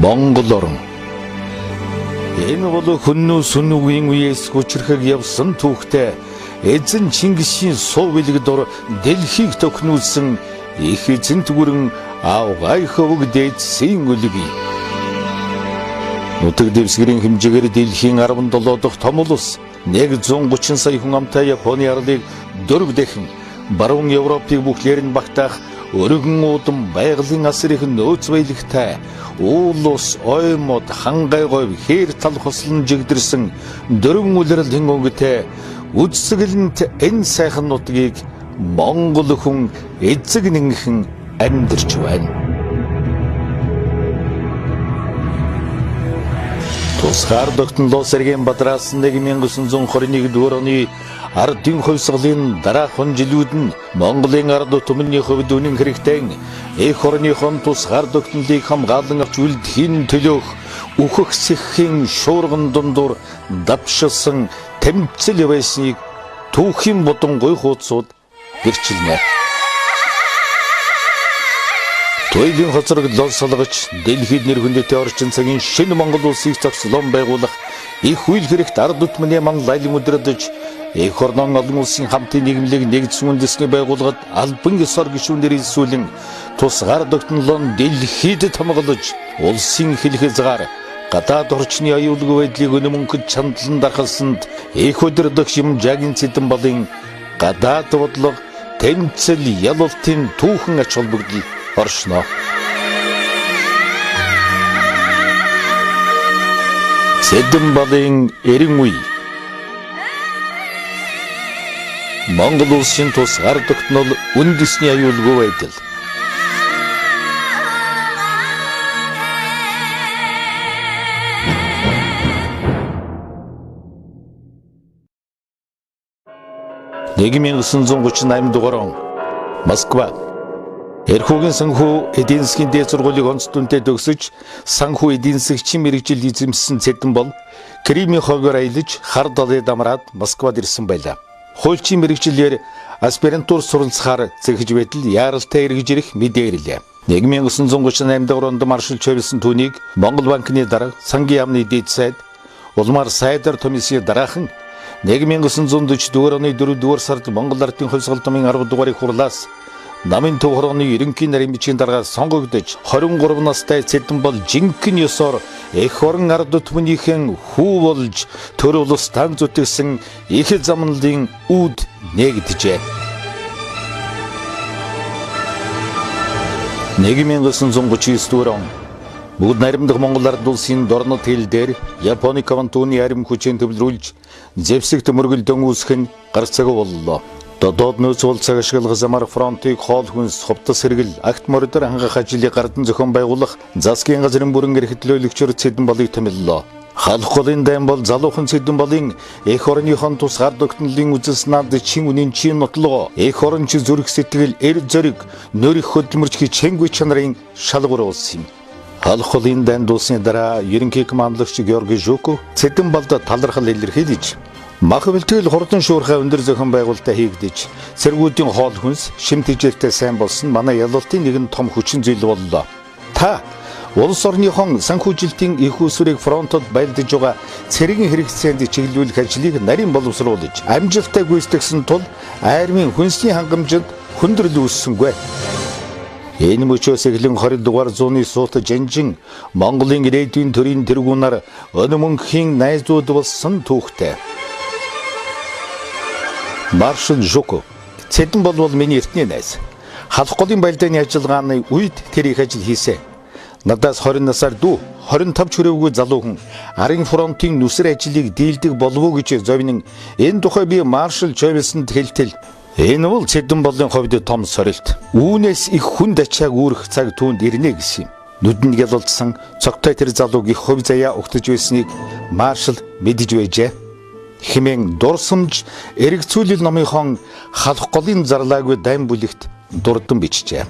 Монгол орн. Энэ бол хүннүү сүнүүгийн үеэс хүчрэхэг явсан түүхтэй эзэн Чингисийн суу билэг дор дэлхийг төхнүүлсэн их эзэнт гүрэн Авгай хөвөг дээдсийн үлгий. Нутаг дэвсгэрийн хэмжээгээр дэлхийн 17 дахь том улс 130 сая хүн амтай Японы арлыг дөрв дэхэн баруун Европыг бүхлээр нь багтаах өргөн уудам байгалийн асар их нөөц баялагтай уулус оймод хангай говь хээр тал хослон жигдэрсэн дөрвөн үлрэлийн өнгөтэй үдсгэлэнт энэ сайхан нутгийг Монгол хүн эзэг нэгэн амьдарч байна. Тусгаар тогтнолоо сэргийн бадраас 1921 оны ардын хувьсгалын дараахан жилүүд нь Монголын ард түмний хувьд үнэн хэрэгтэй эх орныхон тусгаар тогтнолыг хамгаалан авч үлдэхийн төлөөх үхэх сэххийн шуурган дундуур давшилсан тэмцэл байсныг түүхийн бодонгой хуудсууд гэрчилнэ. Туйлын хоцрог лол салгаж дэлхийд нэр хүндэтэй орчин цагийн шинэ Монгол улсыг зохицлон байгуулах их үйл хэрэгт ард түмний манлайлан өдрөдөж эх орнон олон улсын хамтын нийгмлэг нэгдсэн үндэсний байгууллагад албан ёсоор гишүүнээр илсүүлэн тусгаар тогтнолон дэлхийд хамгаалж улсын хэлэх хязгаар гадаад орчны аюулгүй байдлыг өнөмөнгөд чандлан дархалсанд эх өдрөдөх шимжаагийн цэдэн болын гадаад бодлого тэмцэл ялалтын түүхэн ач холбогдол оршно. Цэдэн болын эрен үе Монгол улсын тусгаар тогтнол үндэсний аюулгүй байдал. Нэгмийн 938 дугаар он Москва. Эрхүүгийн санхүү эдийн засгийн дээд сургуулийг онц дүнтэй төгсөж санхүү эдийн засгийн мэргэжил эзэмссэн Цэдэн бол Кримийн хойгоор аялаж хар далайд амраад Москвад ирсэн байлаа. Хуульчийн мэргэжилээр аспирантур суралцахаар зэхэж байтал яаралтай эргэж ирэх мэдээлээ. 1938 онд маршал чойрлсон түүнийг Монгол банкны дарга сангийн яамны дэд сайд Улмаар Сайдар Томисын дараахан 1944 оны 4-р сард Монгол ардын хувьсгал томын 10 дугаарыг хурлаас намын төв хорооны ерөнхий нарийн бичгийн дарга сонгогдож 23 настай Цэдэн бол жинхэнэ ёсоор эх орон ард түмнийхэн хүү болж төр улс тан зүтгэсэн их замналын үүд нэгдэжээ. 1939 он бүгд наримдах Монгол ард улсын дорнод хил дээр Японы кавантууны арим хүчээр төвлөрүүлж зэвсэгт мөргөлдөн үүсгэн гарцаагүй боллоо. Додоод нөөц уулзаг ашиглах замаар фронтыг хоол хүнс хувцас хэрэгэл акт мордор хангах ажлыг гардан зохион байгуулах засгийн газрын бүрэн эрхлөлөгчөөр Цэдэн болыг томиллоо. Халах голын дайм бол залуухан Цэдэн болын эх орныхон тусгаар тогтнолын үзэс над чин үнийн чин нотлого эх оронч зүрх сэтгэл эр зориг нөрөх хөдөлмөрч хичээнгүй чанарын шалгуур уулсан юм. Халах голын дайм дуусны дараа ерөнхий командлагч Георгий Жуков Цэдэн болд талархал илэрхийлж мах бэлтгэл хурдан шуурхай өндөр зохион байгуулалтаа хийгдэж цэргүүдийн хоол хүнс шимт хичээлтэй сайн болсон манай ялалтын нэгэн том хүчин зүйл боллоо. Та улс орныхон санхүүжилтийн их усрыг фронтод байлдаж байгаа цэргийн хэрэгцээнд чиглүүлэх ажлыг нарийн боловсруулж амжилттай гүйцэтгэсэн тул армийн хүнсний хангамжинд хүндрэл үүссэнгүй. Энэ мөчөөс эхлэн 20 дугаар зууны суут жанжин Монголын ирээдүйн төрийн тэргүүнээр өнөмөнхийн найзууд болсон түүхтэй. Маршал Жуков Цэдэн бол миний эртний найз. Халах голын байлдааны ажиллагааны үед тэр их ажил хийсэн. Надаас 20 насаар дүү 25 чөрөөгүй залуу хүн арын фронтын нүсэр ажлыг дийлдэг болов уу гэж зовнин энэ тухай би маршал чойрлсонд хэлтэл энэ бол Цэдэн болын хувьд том сорилт. Үүнээс их хүнд ачааг үүрэх цаг түүнд ирнэ гэсэн юм. Нүдэнд ялуулсан цогтой тэр залууг их хувь заяа өгтөж байсныг маршал мэдэж байжээ. Хэмээн дурсамж эргцүүлэл номынхон халах голын зарлаагүй дайм бүлэгт дурдан бичжээ.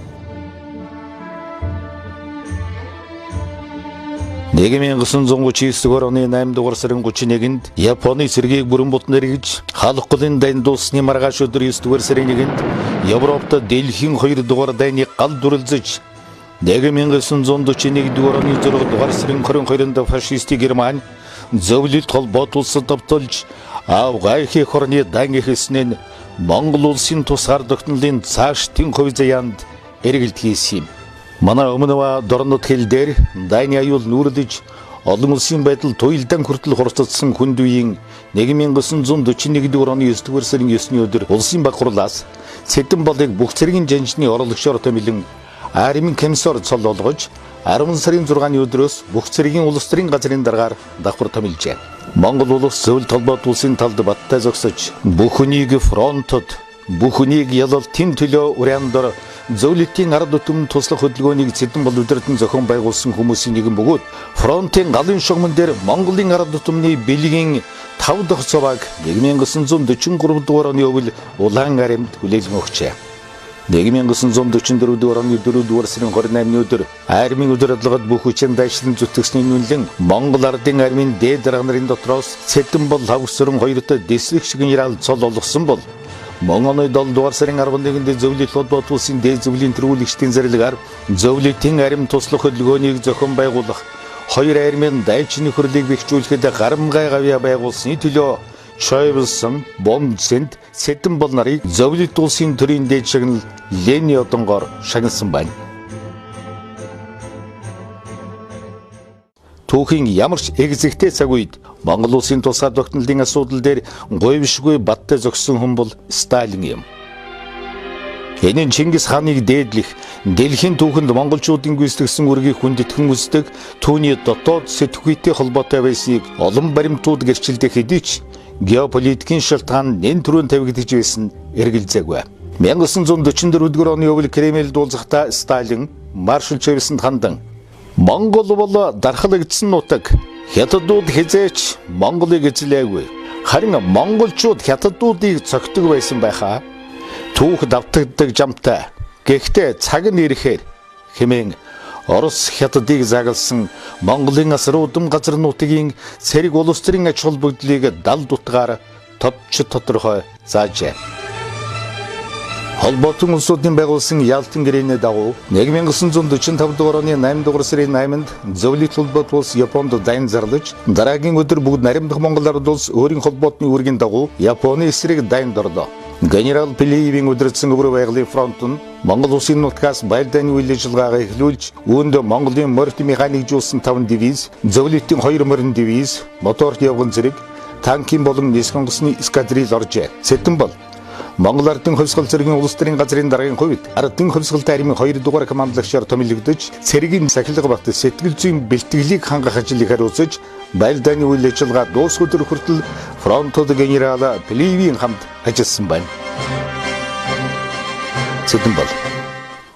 1939 оны 8 дугаар сарын 31-нд Японы цэргийг бүрэн бүтнээр эргэж халах голын дайн дуусны маргааш өдөр 9 дугаар сарын 1-нд Европт дэлхийн 2 дугаар дайныг гал дүрлзэж 1941 оны 6 сарын 22-нд фашист Герман зөвлөлт холбоот улсад давталж авгайхи хорны дан ихэснэн Монгол улсын тусгаар тогтнолын цаашдын хувь заяанд эргэлт хийсэн юм. Манай өмнө дорнод хил дээр дайны аюул нүүрлэж олон улсын байдал туйлдан хүртэл хурцсан хүнд үеийн 1941 оны 9-р сарын 9-ний өдөр улсын баг хурлаас Цэдэн болыг бүх цэргийн жанжны орлогчоор томилон армийн комиссар цол олгож 10 сарын 6-ны өдрөөс бүх цэргийн улс төрийн газрын дараагаар давхар томилжээ. Монгол улс зөвлөлт холбоот улсын талд баттай зогсож бүх хүнийг фронтод бүх хүнийг ялалтын төлөө уряндор зөвлөлтийн ард түмэн туслах хөдөлгөөнийг Цэдэн бол өдөртөн зохион байгуулсан хүмүүсийн нэгэн бөгөөд фронтын галын шугамн дээр Монголын ард түмний бэлгийн 5 дахь цовааг 1943 дугаар оны өвөл улаан аримд хүлээлгэн өгчээ. 1944 дугаар оны 4 дугаар сарын 28-ны өдөр армийн өдөр бодлогод бүх хүчин дайшлан зүтгэсний үнэлэн Монгол ардын армийн дээд дарга нарын дотроос Цэдэн бол хавсрын хоёртой дэслэг шигэн ярал цол олгосон бол мөн оны 7 дугаар сарын 11-нд зөвлөлт холбоот улсын дээд зөвлөлийн тэргүүлэгчдийн зарилгаар зөвлөлтийн арим туслах хөдөлгөөнийг зохион байгуулах хоёр армийн дайчны хөрлийг бэхжүүлэхэд гарамгай гавья байгуулсны төлөө Шойблсон, Бомцэнд, Цэдэн бол нарыг зөвлөлт улсын төрийн дээд шагнал Ленин одонгоор шагнасан байна. Түүхийн ямар ч эгзэгтэй цаг үед Монгол улсын тусгаар тогтнолын асуудал дээр говьшгүй баттай зогссон хүн бол Сталин юм. Энэ нь Чингис хааныг дээдлэх, дэлхийн түүхэнд монголчуудын гүйцэтгсэн үргийг хүндэтгэн үздэг түүний дотоод сэтгүйтэй холбоотой байсныг олон баримтууд гэрчилдэг хэдий ч геополитикийн шалтгаан нэн түрүүн тавигдж байсан эргэлзээгүй. 1944 оны өвөл Кремль дуулзахдаа Сталин маршал Чавесанд хандан Монгол бол дархлагдсан нутаг. Хятадууд хизээч Монголыг эзлээгүй. Харин монголчууд хятадуудыг цогтөг байсан байхаа. Түүх давтагддаг жамтай. Гэхдээ цаг нь ирэхээр хэмээн Орос хятадыг загалсан Монголын асар удам газар нутгийн цэрэг улс төрийн ач холбогдлыг дал дутгаар товч тодорхой заажээ. Холбоотын улсуудын байгуулсан Ялтын гэрээний дагуу 1945 дугаар оны 8 дугаар сарын 8-нд зөвлөлт холбоот улс Японд дайн зарлаж дараагийн өдөр бүгд наримдах Монгол ард улс өөрийн холбоотны үүргийн дагуу Японы эсрэг дайнд орлоо. Генерал Пелиевийн удирдсан өвөр байгалийн фронт нь Монгол улсын нутгаас байлдааны үйл ажиллагаагаа эхлүүлж үүнд Монголын морьт механикжуулсан 5 дивиз, зөвлөлтийн 2 морин дивиз, моторт явган зэрэг танкийн болон нисэх онгоцны эскадрил оржээ. Цэдэн бол Монгол ардын хувьсгал цэргийн улс төрийн газрын дараагийн хувьд ардын хувьсгалтай армийн 2 дугаар командлагчаар томилогдож цэргийн сахилга багт сэтгэл зүйн бэлтгэлийг хангах ажлыг хариуцаж байлдааны үйл ажиллагаа дуусах өдөр хүртэл фронтод генерал Пелиевийн хамт ажилласан байна. Цэдэн бол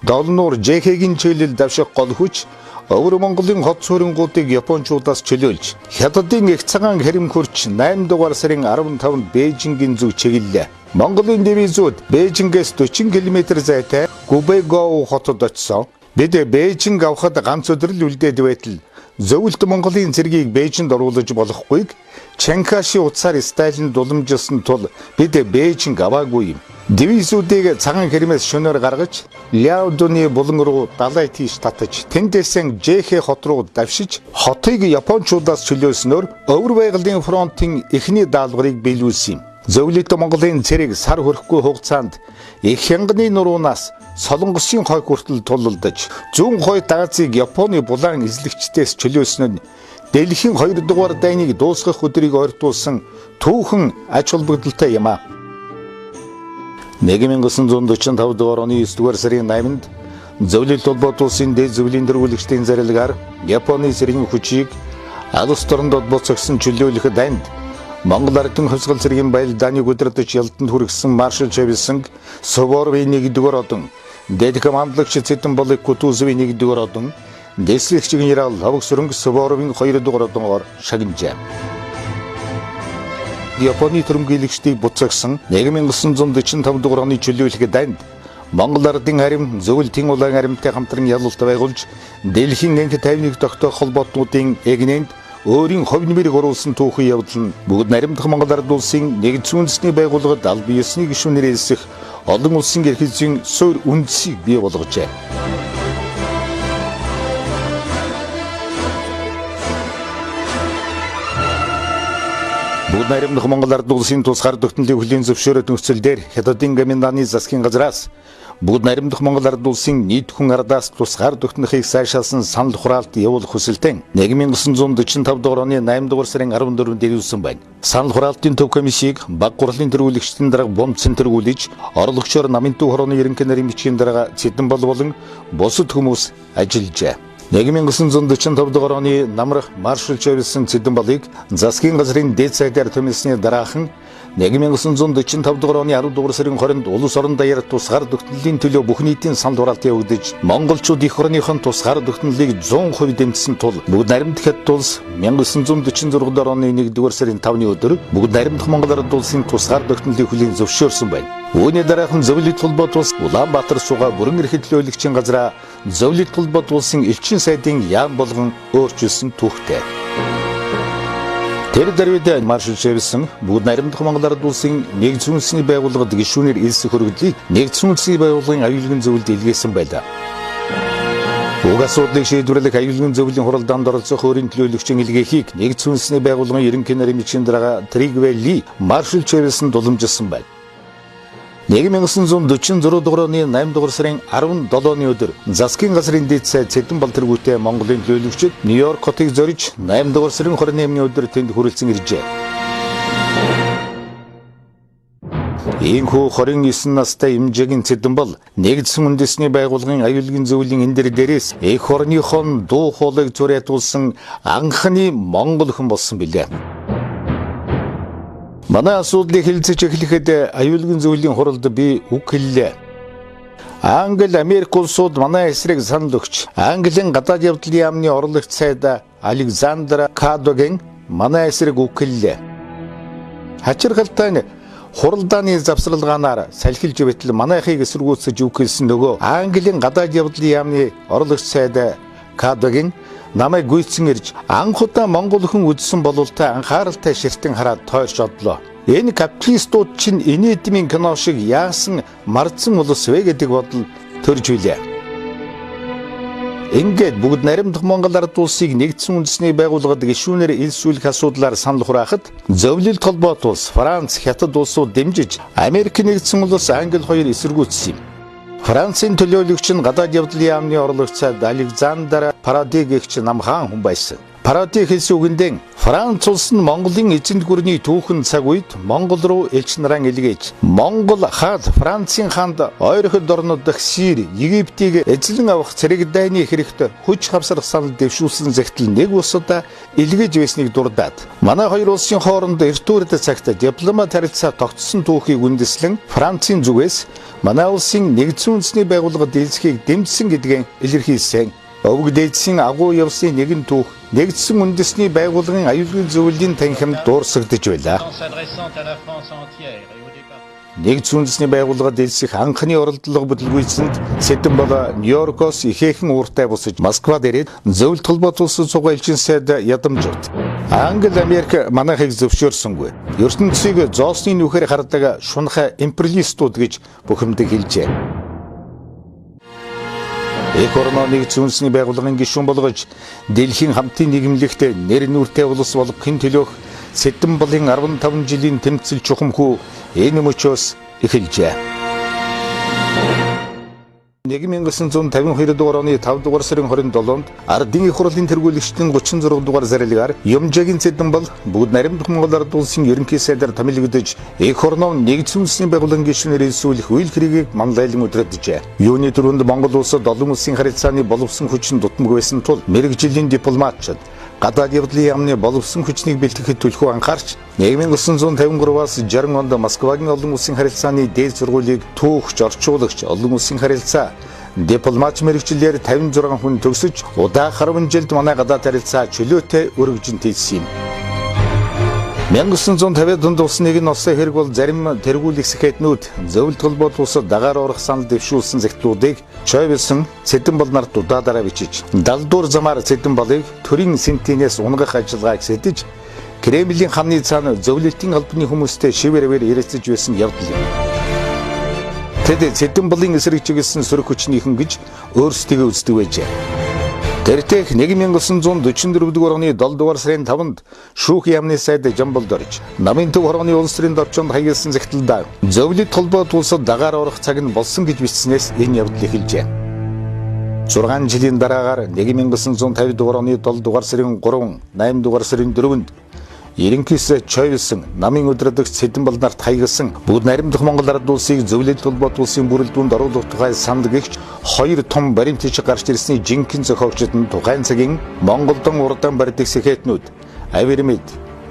Долнуур ЖХ-гийн чиглэл давших гол хүч Өвөр Монголын хот суурьнгуудыг Япончуудаас чөлөөлж Хятадын их цагаан хэрэм хурч 8 дугаар сарын 15-нд Бээжингийн зүг чиглэлээ. Монголын дивизүүд Бээжингээс 40 км зайтай Губэйгоу хотод очсон. Бид Бээжинг авахд ганц өдөр л үлдээд байтал зөвлөлт Монголын цэргийг Бээжинд оруулж болохгүйг Чанкаши утсаар Сталин дуламжилсан тул бид Бээжинг аваагүй юм. Дивизүүдийг цагаан хэрмээс шөнөөр гаргаж Ляодуны булан руу далай тийш татаж тэндээсэн ЖХ хот руу давшиж хотыг Япончуудаас чөлөөснөөр өвөр байгалийн фронтын эхний даалгаврыг биелүүлсэн юм. Зөвлөлт Монголын цэрэг сар хүрэхгүй хугацаанд их хянганы нуруунаас Солонгосын хойг хүртэл тулалдаж зүүн хойд Азийг Японы булаан эзлэгчдээс чөлөөснө нь дэлхийн 2 дугаар дайныг дуусгах өдрийг ойртуулсан түүхэн ач холбогдолтой юм а. 1945 дугаар оны 9 дугаар сарын 8-нд зөвлөлт холбоот улсын дээд зөвлөлийн тэргүүлэгчдийн зарилгаар Японы цэргийн хүчийг алс дорнод боцогсон чөлөөлөх дайнд Монгол ардын хувьсгал цэргийн байлдааныг удирдах Ялтанд хүргэсэн маршал Чавесанд Суворовын 1-р одон, дээд командлагч Цэдэн болыг Кутузовын 1-р одон, дэслэгч генерал Хавгсүрэнг Суворовын 2-р одонгоор шагнажээ. Японы төрөмгийлэгчдийг буцаагсан 1945 дугаар оны чөлөөлөх дайнд Монгол ардын арим зөвлөлтийн улаан аримтай хамтран ялалт байгуулж дэлхийн анги 51 тогтоох холбоотнуудын эгнээнд өөрийн хувь нэмрийг оруулсан түүхэн явдал нь бүгд наримдах Монгол ард улсын нэгдсэн үндэсний байгууллагад аль биесний гишүүнээр элсэх олон улсын эрх зүйн суурь үндсийг бий болгожээ. Бүгд найрамдах Монголын улсын тусгаар тогтнолыг хүлээн зөвшөөрөх нөхцөлдөр Хятадын Гоминданы засгийн газраас бүгд найрамдах Монголын улсын нийт хүн ардаас тусгаар тогтнохыг сайшаасан санал хураалт явуулах хүсэлтэн 1945 дугаар оны 8 дугаар сарын 14-нд ирүүлсэн байна. Санал хураалтын төв комиссийг баг гурлын төрүүлэгчдийн дарга бомб центэргүүлж орлогчоор намын төв хорооны ерөнхий нарийн бичгийн дарга Цэдэнбал болон бусад хүмүүс ажиллажээ. 1945 дугаар оны намрах маршалч явуулсан Цэдэнбалыг засгийн газрын дээд сайдаар төмөлсөний дараахан 1945 дугаар оны 10 дугаар сарын 20-нд улс орон даяар тусгаар тогтнолын төлөө бүх нийтийн санал хураалт явагдаж монголчууд их орныхон тусгаар тогтнолыг 100% дэмжсэн тул бүгд найрамдах Хятад улс 1946 дугаар оны 1 дугаар сарын 5-ны өдөр бүгд найрамдах Монгол улсын тусгаар тогтнолыг хүлээн зөвшөөрсөн байна. Үүний дараахан Зөвлөлт холбоот улс Улаанбаатар суугаа бүрэн эрхлэл хөтлөгчийн газраа Зөвлөлт холбоот улсын элчин сайдын яам болгон өөрчилсөн түүхтэй. Тэр даруйд маршалч явуулсан бүгд найрамдах Монгол улсын нэгдсэн үндэсний байгууллагад гишүүнээр элсэх хөргөлийг нэгдсэн үндэсний байгууллагын аюулгын зөвлөлд илгээсэн байлаа. Уг асуудлыг шийдвэрлэх аюулгын зөвлөлийн хуралдаанд оролцох өөрийн төлөөлөгчийн илгээхийг нэгдсэн үндэсний байгууллагын ерөнхий нарийн бичгийн дарга Тригвэ Ли маршалч явуулсан дуламжилсан байна. 1946 дугаар оны 8 дугаар сарын 17-ны өдөр засгийн газрын дэд сайд Цэдэнбал тэргүүтээ Монголын төлөөлөгчид Нью-Йорк хотыг зорж 8 дугаар сарын 28-ны өдөр тэнд хүрэлцэн иржээ. Ийхүү 29 настай эмжээгийн Цэдэнбал нэгдсэн үндэсний байгууллагын аюулгын зөвлөлийн энэ дээрээс эх орныхон дуу хоолойг зуриатуулсан анхны монгол хүн болсон билээ. Манай асуудлыг хэлцэж эхлэхэд аюулгын зөвлөлийн хуралд би үг хэллээ. Англи, Америк улсууд манай эсрэг санал өгч, Английн гадаад явдлын яамны орлогч сайд Александр Кадогийн манай эсрэг үг хэллээ. Хачиргалтай нь хуралдааны завсралгаанаар салхилж байтал манайхыг эсэргүүцэж үг хэлсэн нөгөө Английн гадаад явдлын яамны орлогч сайд Кадогийн намайг гүйцэн ирж анхудаа монгол хүн үзсэн бололтой анхааралтай ширтэн хараад тойрч одлоо. Энэ капиталистууд чинь инээдмийн кино шиг яасан мардсан улс вэ гэдэг бодол төрж билээ. Ингээд бүгд найрамдах Монгол улсыг нэгдсэн үндэсний байгууллагад гишүүнээр элсүүлэх асуудлаар санал хураахад Зөвлөлт холбоот улс Франц, Хятад улсууд дэмжиж Америк нэгдсэн улс Англи хоёр эсэргүүцсэн юм. Францын төлөөлөгч нь гадаад явдлын яамны орлогч сайд Александр Парадигч намхан хүн байсан. Паради хэлсэн үгэндээ Франц улс нь Монголын эзэнт гүрний түүхэн цаг үед Монгол руу элч нараа илгээж Монгол хаад Францын хаанд ойрхол орнууд дах Сир, Египтийг эзлэн авах цэрэг дайны хэрэгт хүч хавсрах санал дэвшүүлсэн зэгтэл нэг усудаа илгээж байсныг дурдаад манай хоёр улсын хооронд эрт үеийн цагт дипломат харилцаа тогтсон түүхийг үндэслэн Францын зүгээс манай улсын нэгдсэн үндэсний байгууллагад дэлгэхийг дэмжсэн гэдгийг илэрхийлсэн. Өвөг дээдсийн агуу явсны нэгэн түүх нэгдсэн үндэсний байгууллагын аюулгын зөвлөлийн танхимд дуурсагдж байлаа. Нэгдсэн үндэсний байгууллагад дэлсэх анхны оролдлого бүтлгүйцэнд Цэдэнбал Нью-Йоркоос ихээхэн ууртай босож Москвад ирээд Зөвлөлт холбоот улсын цугаа элчин сайд ядамжууд Англи, Америк манайхыг зөвшөөрсөнгүй. ертөнцийг зоосны нүхээр хардаг шунхай империалистууд гэж бухимдаг хэлжээ. Эх орноо нэгдсэн үндэсний байгууллагын гишүүн болгож дэлхийн хамтын нийгэмлэгт нэр нүртэй улс болох хэн төлөөх Цэдэнбалын 15 жилийн тэмцэл чухамхүү энэ мөчөөс эхэлжээ. 1952 дугаар оны 5 дугаар сарын 27-нд Ардын их хурлын тэргүүлэгчдийн 36 дугаар зарилгаар Юмжаагийн Цэдэнбал бүгд найрамдах Монгол улсын ерөнхий сайдаар томилогдож эх орноо нэгдсэн үндэсний байгууллагын гишүүнээр элсүүлэх үйл хэргийг манлайлан өдрөдөжээ. Юуны 4-нд Монгол улсад олон улсын харилцааны боловсон хүчин дутмаг байсан тул мэргэжлийн дипломатчид гадаад явдлын яамны боловсон хүчнийг бэлтгэхэд төлхөө анхаарч 1953-аас 60 онд Москвагийн олон улсын харилцааны дээд сургуулийг түүхч, орчуулагч, олон улсын харилцаа дипломат мэргэжлээр 56 хүн төгсөж удаа 10 жилд манай гадаад харилцаа чөлөөтэй өргөжөнд хийсэн юм. 1950-ад онд улс нэгэн олсон хэрэг бол зарим тэргүүлэх сэхэтнүүд Зөвлөлт холбоот улсад дагаар орох санал дэвшүүлсэн зэгтлүүдийг Чойвилсон Цэдэнбал нарт удаадараа бичиж далдуур замаар Цэдэнбалыг төрийн сентинээс унгах ажиллагааг сэдэж Кремлийн хамны цаана Зөвлөлтийн албаны хүмүүстэй шивэрээр ярилцаж байсан явдал юм. Тэд Цэдэнбалын эсрэг чиглэсэн сөрөг хүчнийхэн гэж өөрсдийгөө үздэг байжээ. Тэртех 1944 оны 7 дугаар сарын 5-нд шүүх яамны сайд Жамбалд орж намын төв хорооны улс төрийн орчинд хаягдсан захидалдаа зөвлөлт холбоот улсад дагаар орох цаг нь болсон гэж бичснээс энэ явдал эхэлжээ. 6 жилийн дараагаар 1950 дугаар оны 7 дугаар сарын 3, 8 дугаар сарын 4-нд Ерөнхийдөө Чойвилсон намын өдрөдөгч Сэдэн нарт хаягдсан бүгд найрамдах Монгол ард улсыг зөвлөлт холбоот улсын бүрэлдэхүүнд оруулах тухай санал гэгч хоёр том баримтч гарч ирсний жинхэнэ зохиогчид нь тухайн цагийн Монголдон урдаан барьдаг сэхэтнүүд Авирмид,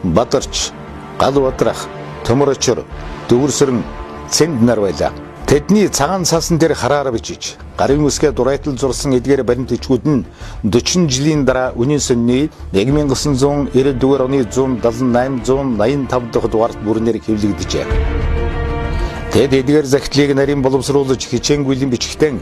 Батарч, Галбатрах, Төмөрөчөр, Дөвөрсөрөн, Цэнд нар байлаа. Тэдний цагаан цаасан дээр хараараа бичиж гарын үсгээ дурайтал зурсан эдгээр баримтчгүүд нь 40 жилийн дараа үнийн сүнний 1994 оны 178-185 дахь дугаарт бүрнээр хэвлэгдэжээ. Тэд эдгээр захидлыг нарийн боловсруулж хичээнгүйлийн бичгтэн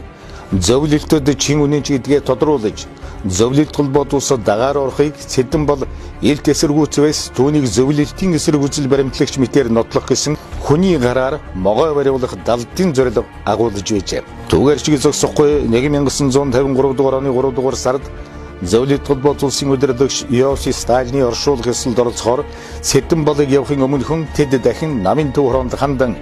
зөвлөлтөд чин үнэнч гэдгээ тодруулж зөвлөлт холбоот улсад дагаар орохыг Сэдэн бол элт эсэргүүцвээс түүнийг зөвлөлтийн эсрэг үзэл баримтлагч мэтээр нотлох гэсэн хүний гараар могой бариулах далдын зорилго агуулж байжээ. Түүгээрчиг зогсохгүй 1953 дугаар оны 3 дугаар сард зөвлөлт холбоот улсын удирдлагч Иосиф Сталины оршуулгах ёслолд оролцохоор Сэдэн болыг явахын өмнөхөн тэд дахин намын төв хороонд хандан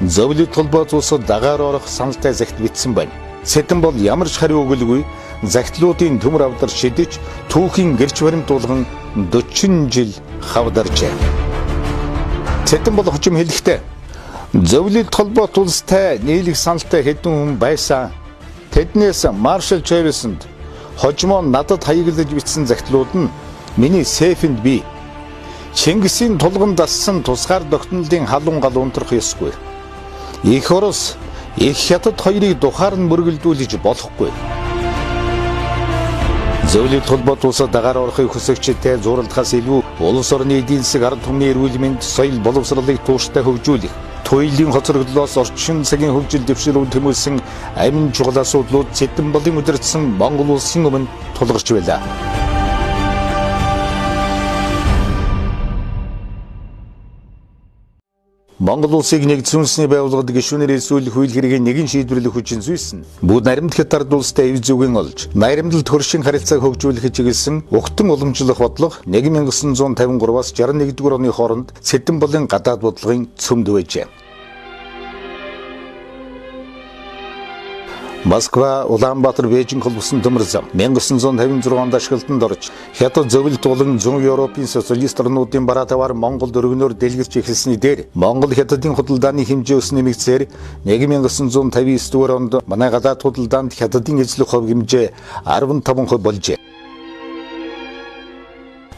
зөвлөлт холбоот улсад дагаар орох саналтай захид бичсэн байна. Сэдэн бол ямар ч хариу өгөлгүй захидлуудын төмөр авдар шидэж түүхийн гэрч баримт болгон 40 жил хавдаржээ. Сэдэн бол хожим хэлэхдээ зөвлөлт холбоот улстай нийлэх саналтай хэдэн хүн байсан. Тэднээс Маршал Чойвилсонд хожимоо надад хаяглаж бичсэн захидлууд нь миний сейфэнд бий. Чингисийн тулганд дассан тусгаар тогтнолын халуун гал унтрах ёсгүй. Их орос их хятад хоёрыг духаар нь мөргөлдүүлж болохгүй. Зөвлөлт холбоот улсад дагаар орохыг хүсэгчтэй зуралдахаас илүү улс орны эдийн засаг ард түмний эрүүл мэнд, соёл боловсролыг тууштай хөгжүүлэх, туйлын хоцрогдлоос орчин цагийн хөгжил дэвшил тэмүүлсэн амин чухал асуудлууд Сэдэн болын удирдсан Монгол улсын өмнө тулгарч байлаа. Монгол улсыг нэгдсэн үндэсний байгууллагад гишүүнээр элсүүлэх хууль хэргийн нэгэн шийдвэрлэх хүчин зүйлс нь бүгд найрамдах ард улстай эв зүгийн олж найрамдалт хөршин харилцааг хөгжүүлэх чиглэсэн угтан уламжлах бодлого 1953-аас 61-р оны хооронд Сэдэн болын гадаад бодлогын цөмд байжээ. Москва, Улаанбаатар, Бээжин холбосон төмөр зам 1956 онд ашиглалтанд орж хятад зөвлөлт болон зүүн Европын социалист орнуудын бараатавар Монголд өргөнөөр дэлгэрч эхэлсний дээр Монгол хятадын худалдааны хэмжээ өс нэмэгдсээр 1959 дугаар онд манай гадаад худалдаанд хятадын эзлэх хувь хэмжээ 15% болжээ.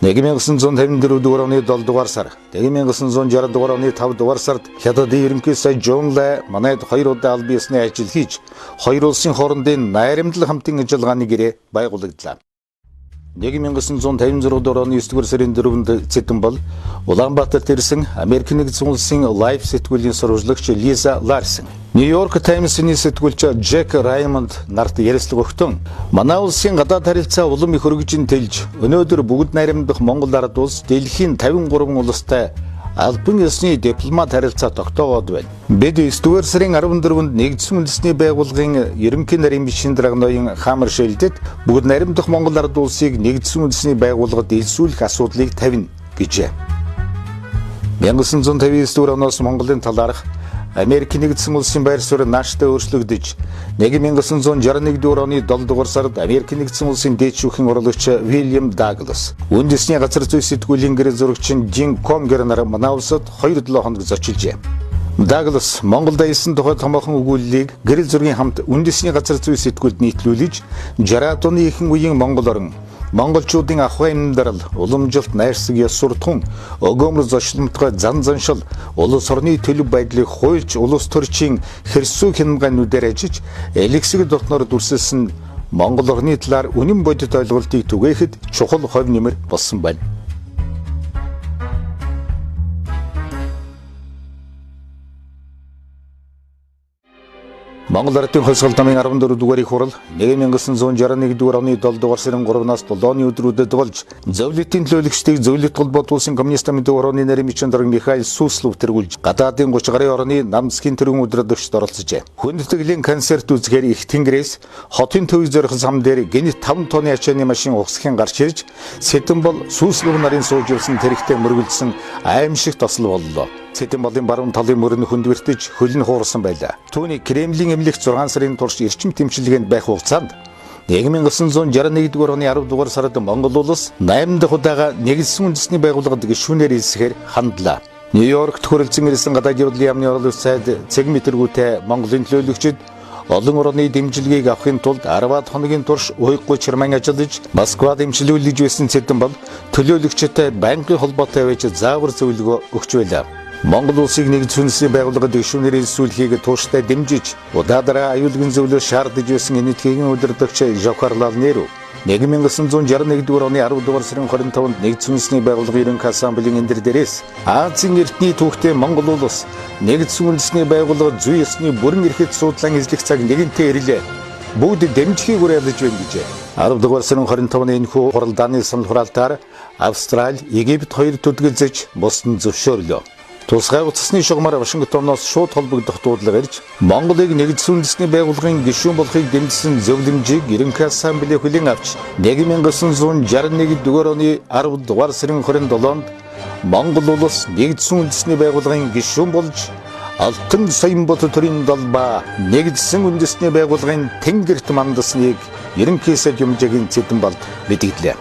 1954 дугаар оны 7 дугаар сар, 1960 дугаар оны 5 дугаар сард хятадын ерөнхийлөгч Жон Лай манайд 2 удаа албан ёсны ажил хийж хоёр улсын хоорондын найрамдал хамтын ажиллагааны гэрээ байгуулагдлаа. 1956 дугаар оны 9 дугаар сарын 4-нд Сэдэн бол Улаанбаатарт ирсэн Америк нэгдсэн улсын Life сэтгүүлийн сурвалжлагч Лиза Ларсон, Нью-Йорк Таймс-ийн сэтгүүлч Джек Раймонд нарт ярилцлага өгтөн манай улсын гадаад харилцаа улам их хөргөжин тэлж өнөөдөр бүгд найрамдах Монгол ард улс дэлхийн 53 улстай албан ёсны дипломат харилцаа тогтоогоод байна. Бид 9 дугаар сарын 14-нд нэгдсэн үндэсний байгууллагын ерөнхий нарийн бичгийн дарга ноён Хамаршилдэд бүгд найрамдах Монгол ард улсыг нэгдсэн үндэсний байгууллагад элсүүлэх асуудлыг тавина гэжээ. 1959 дугаар оноос Монголын талаарх Америк нэгдсэн улсын байр суурь нааштай өөрчлөгдөж 1961 дугаар оны 7 дугаар сард Америк нэгдсэн улсын дээд шүүхийн урлагч Вильям Даглас, үндэсний газар зүйн сэтгүүлийн гэрэл зурагчин Жин Конгер нар манай улсад 2-7 хоног зочилжээ. Даглас Монголд аясан тухай томоохон өгүүллийг гэрэл зургийн хамт үндэсний газар зүйн сэтгүүлд нийтлүүлж 60-аад оны ихэнх үеийн Монгол орн монголчуудын ахуй амьдрал, уламжилт найрсаг ёс суртахуун, өгөөмөр зочломтгой зан заншил, улс орны төлөв байдлыг хуульч улс төрчийн хэрсүү хямгаануудаар ажиж, элэгсэг дотноор дүрсэлсэн Монгол орны талаар үнэн бодит ойлголтыг түгээхэд чухал хувь нэмэр болсон байна. Монгол Ардын хувьсгал намын 14 дугаар их хурал 1961 дугаар оны 7 дугаар сарын 3-наас 7-ны өдрүүдэд болж зөвлөлтийн төлөөлөгчдийг зөвлөлт холбоот улсын коммунист намын дүүрганы нарийн бичгийн дарга Михаил Суслов тэргүүлж гадаадын 30 гарын орны нам засгийн төрийн өдрөдөгчд оролцожээ. Хүндэтгэлийн концерт үзэхээр их тэнгэрээс хотын төвийг зориулсан сам дээр гинт 5 тонны ачааны машин ухсхийн гарч ирж Сэтэнбол Суслов нарын сууж явсан тэрэгтэй мөргөлдсөн аимшигт осол боллоо. Сэтэнболын баруун талын мөрөнд хүндвэртэж хөлн хуурсан байлаа. Түүний Кремлийн эмнэлэгт 6 сарын турш эрчим тэмчилгээнд байх хугацаанд 1961 дугаар оны 10 дугаар сард Монгол улс 8 дахь удаага нэгдсэн үндэсний байгууллагад гишүүнээр хэлсэхээр хандлаа. Нью-Йоркт хөрөлцөн ирсэн гадаад явдлын яамны орлогч сайд цэг мэтэргүүтэй Монголын төлөөлөгчид олон орны дэмжлэгийг авахын тулд 10-аад хоногийн турш уйггүй чирман ажиллаж Москвад дэмжлүүлж байсан Сэтэнбол төлөөлөгчтэй байнгын холбоотой байж заавар зөвлөгөө өгч байлаа. Монгол улсыг нэгдсэн үндэсний байгууллагад гишүүнээр илсүүлэхийг тууштай дэмжиж удаадараа аюулгын зөвлөө шаардж байсан энэтхэгийн удирдагч Жохарлал Неру 1961 дугаар оны 10 дугаар сарын 25-нд нэгдсэн үндэсний байгууллагын ерөнхий ассамблеийн эндэр дээрээс Азийн эртний түүхтэй Монгол улс нэгдсэн үндэсний байгууллага зүй ёсны бүрэн эрхэт судлан эзлэх цаг нэгэнтээ ирлээ. Бүгд дэмжихийг уриалж байна гэжээ. 10 дугаар сарын 25-ны энэхүү хуралдааны санал хураалтаар Австрали, Египет хоёр төдгөлзөж бус нь зөвшөөрлөө. Тусгай утасны шугамаар Вашингтоноос шууд холбогдох дуудлага ирж Монголыг нэгдсэн үндэсний байгууллагын гишүүн болохыг дэмжсэн зөвлөмжийг ерөнхий ассамблей хүлээн авч 1961 дугаар оны 10 дугаар сарын 27-нд Монгол улс нэгдсэн үндэсний байгууллагын гишүүн болж Алтан соён бот төрийн далба нэгдсэн үндэсний байгууллагын тэнгэрт мандасныг ерөнхий сайд Юмжагийн Сэтэнболд мэдгдлээ.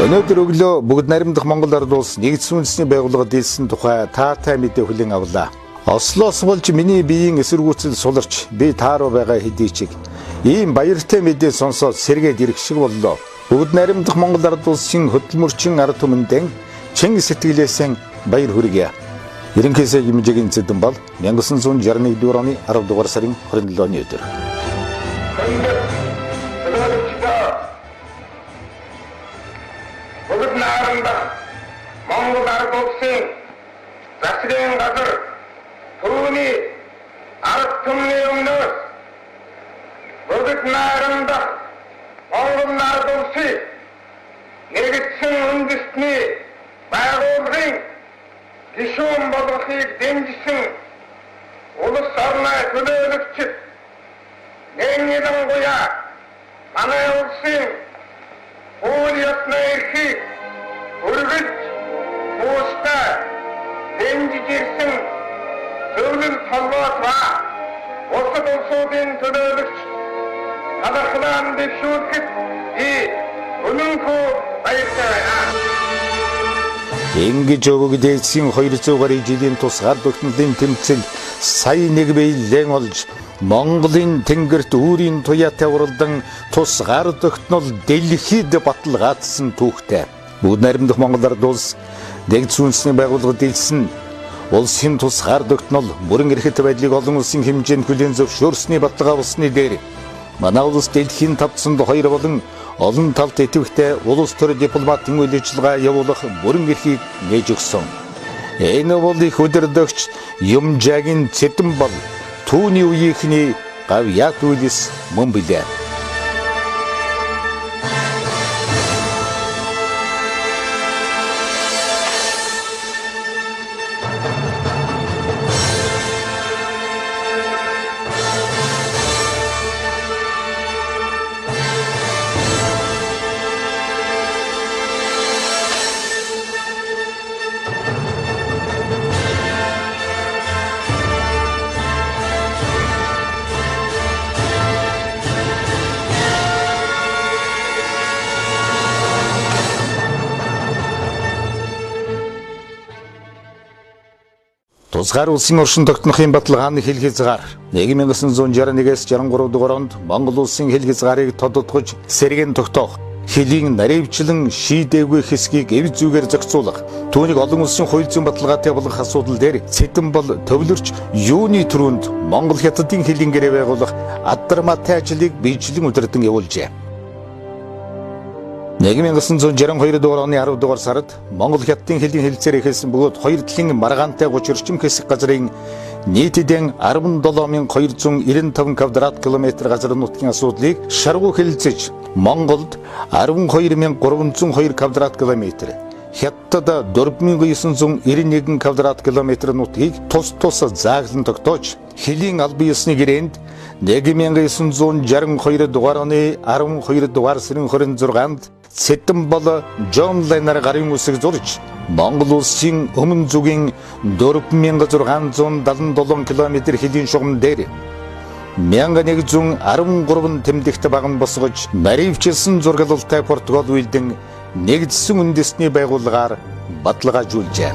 Өнөөдөр өглөө бүгд наримдах Монгол ард улс нэгдсэн үндэсний байгууллагад дийлсэн тухай таатай мэдээ хүлээн авлаа. Ослоос болж миний биеийн эсэргүүцэл суларч би тааруу байгаа хэдий чиг ийм баяртай мэдээ сонсоод сэргээд ирэх шиг боллоо. Бүгд наримдах Монгол ард улсын хөдөлмөрчин ард түмэндээ чин сэтгэлээсээ баяр хүргье. Ерөнхий сайд Юмжагийн Сэтэнбол 1961 дугаар оны 10 дугаар сарын 27-ны өдөр. Бүгд наримдах Монгол ард улсын засгийн газар түүний ард түмний өмнөөс бүгд наримдах Монгол ард улсын нэгдсэн үндэсний байгууллагын гишүүн болохыг дэмжсэн улс орны төлөөлөгчид нэгнийдангуяа манай улсын үйл ёсны эрхийг өргөж тууштай дэмжиж ирсэн зөвлөлт холбоот ба бусад улсуудын төлөөлөгч талархлаан дэвшүүлэхэд би өнөөхөө баяртай байна. Ингэж өгөгдөөсөн 200 гаруй жилийн тусгаар тогтнолын тэмцэл сая нэг биелэн олж Монголын тэнгэрт үүрийн туяатай уралдан тусгаар тогтнол дэлхийд баталгаажсан түүхтэй. Бүгд наримдах Монгол ард улс нэгдсэн үндэсний байгууллагад дийлсэн улсын тусгаар тогтнол бүрэн эрхэт байдлыг олон улсын хэмжээнд хүлээн зөвшөөрсний баталгаа болсны дээр манай улс дэлхийн тавцсанд 2 болон олон талт идэвхтэй улс төр дипломатын үйл ажиллагаа явуулах бүрэн эрхийг нээж өгсөн. Энэ бол их удирдагч Юмжагийн Сэтэнбол түүний үеийнхний гавьяат үйлс мөн билээ. Тусгаар улсын оршин тогтнохын баталгааны хил хязгаар 1961-ээс 63 дугаар онд Монгол улсын хил хязгаарыг тодотгож сэргэн тогтоох, хэлийн наривчлан шийдээгүй хэсгийг эв зүгээр зохицуулах, түүнийг олон улсын хууль зүйн баталгаатай болгох асуудал дээр Сэтэнбол төвлөрч юуны түрүүнд Монгол хятадын хэлийн гэрээ байгуулах аддармаатай ажлыг биечлэн удирдан явуулжээ. 1962 оны 10-р сард Монгол хятадын хэлний хэлэлцээр эхэлсэн бөгөөд хоёр талын маргаантай 30 орчим хэсэг газрын нийтдээ 17,295 квадрат километр газар нутгийн асуудлыг шаргуу хэлэлцэж Монголд 12,302 квадрат километр, Хятадд 4,991 квадрат километр нутгийг тус зааглан тогтоож хэлийн албан ёсны гэрээнд 1962 дугаар оны 12 дугаар сарын 26-нд Цэдэнбол Жон Лайнаар гарын үсэг зурж Монгол улсын өмнө зүгийн 4677 км хэлийн шугам дээр 1113 тэмдэгт баган босгож наривчилсан зургалалтай Португал үйлдэн нэгдсэн үндэсний байгууллагаар баталгаажуулжээ.